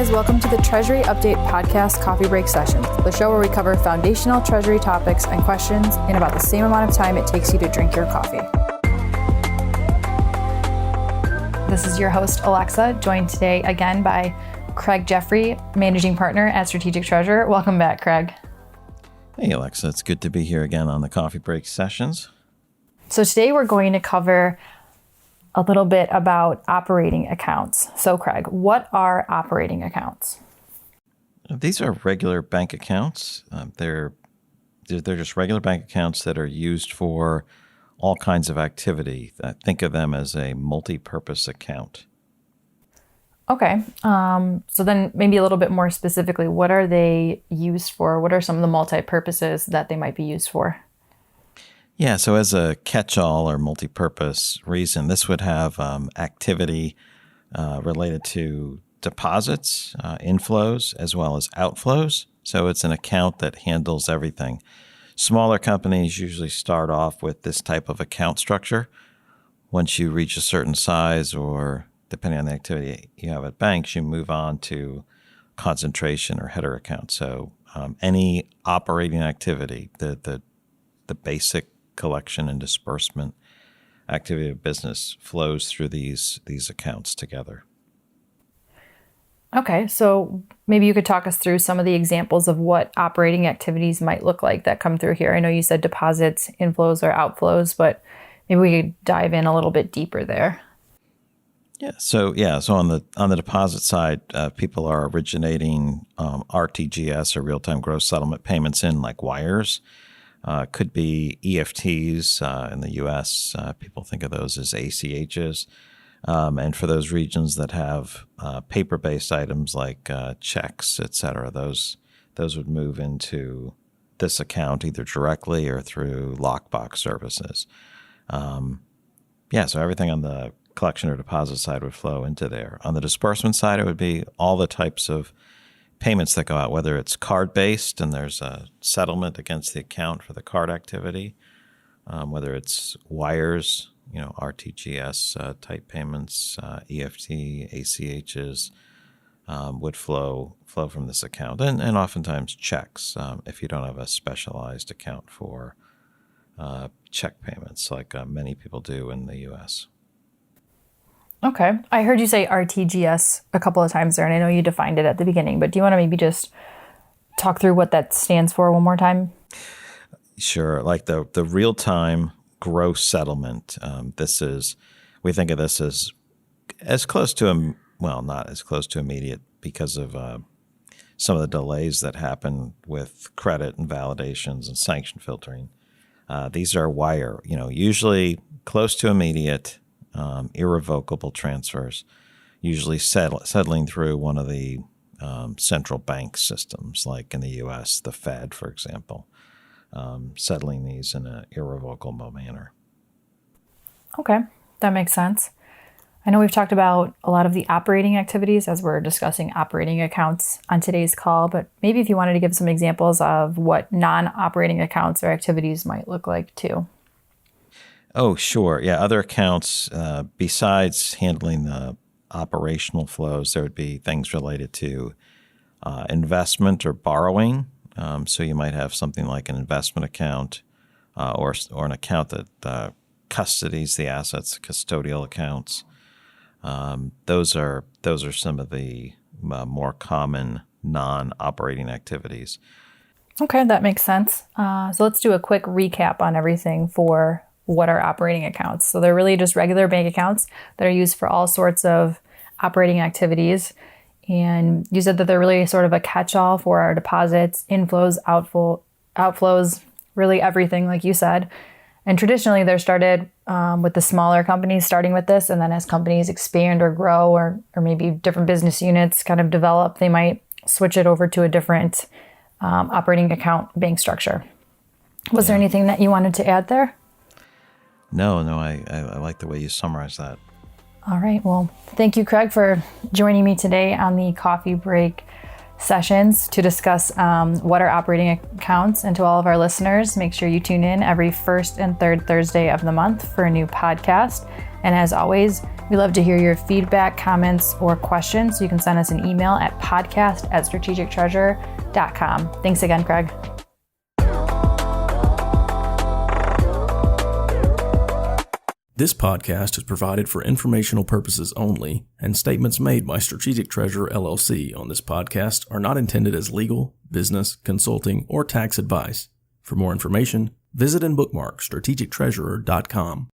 guys, welcome to the Treasury Update Podcast Coffee Break Sessions, the show where we cover foundational Treasury topics and questions in about the same amount of time it takes you to drink your coffee. This is your host, Alexa, joined today again by Craig Jeffery, Managing Partner at Strategic Treasurer. Welcome back, Craig. Hey, Alexa. It's good to be here again on the Coffee Break Sessions. So today we're going to cover a little bit about operating accounts. So, Craig, what are operating accounts? These are regular bank accounts. They're just regular bank accounts that are used for all kinds of activity. Think of them as a multi-purpose account. Okay. So then maybe a little bit more specifically, what are they used for? What are some of the multi-purposes that they might be used for? Yeah, so as a catch-all or multi-purpose reason, this would have activity related to deposits, inflows, as well as outflows. So it's an account that handles everything. Smaller companies usually start off with this type of account structure. Once you reach a certain size, or depending on the activity you have at banks, you move on to concentration or header accounts. So any operating activity, the basic collection and disbursement activity of business flows through these accounts together. Okay, so maybe you could talk us through some of the examples of what operating activities might look like that come through here. I know you said deposits, inflows, or outflows, but maybe we could dive in a little bit deeper there. So on the deposit side, people are originating RTGS or real-time gross settlement payments in like wires. Could be EFTs in the U.S. People think of those as ACHs. And for those regions that have paper-based items like checks, et cetera, those would move into this account either directly or through lockbox services. So everything on the collection or deposit side would flow into there. On the disbursement side, it would be all the types of payments that go out, whether it's card-based and there's a settlement against the account for the card activity, whether it's wires, RTGS type payments, EFT, ACHs would flow from this account, and oftentimes checks if you don't have a specialized account for check payments like many people do in the U.S. Okay. I heard you say RTGS a couple of times there, and I know you defined it at the beginning, but do you want to maybe just talk through what that stands for one more time? Sure. Like the real-time gross settlement. We think of this as close to, not as close to immediate because of some of the delays that happen with credit and validations and sanction filtering. These are wire, usually close to immediate, irrevocable transfers, usually settling through one of the central bank systems, like in the U.S., the Fed, for example, settling these in an irrevocable manner. Okay, that makes sense. I know we've talked about a lot of the operating activities as we're discussing operating accounts on today's call, but maybe if you wanted to give some examples of what non-operating accounts or activities might look like too. Oh, sure. Yeah, other accounts, besides handling the operational flows, there would be things related to investment or borrowing. So you might have something like an investment account or an account that custodies the assets, custodial accounts. Those are some of the more common non-operating activities. Okay, that makes sense. So let's do a quick recap on everything for what are operating accounts. So they're really just regular bank accounts that are used for all sorts of operating activities. And you said that they're really sort of a catch-all for our deposits, inflows, outflows, really everything, like you said. And traditionally, they're started with the smaller companies starting with this. And then as companies expand or grow or maybe different business units kind of develop, they might switch it over to a different operating account bank structure. Was there anything that you wanted to add there? No, I like the way you summarized that. All right. Well, thank you, Craig, for joining me today on the Coffee Break sessions to discuss what are operating accounts. And to all of our listeners, make sure you tune in every first and third Thursday of the month for a new podcast. And as always, we love to hear your feedback, comments, or questions. So you can send us an email at podcast@strategictreasurer.com. Thanks again, Craig. This podcast is provided for informational purposes only, and statements made by Strategic Treasurer LLC on this podcast are not intended as legal, business, consulting, or tax advice. For more information, visit and bookmark strategictreasurer.com.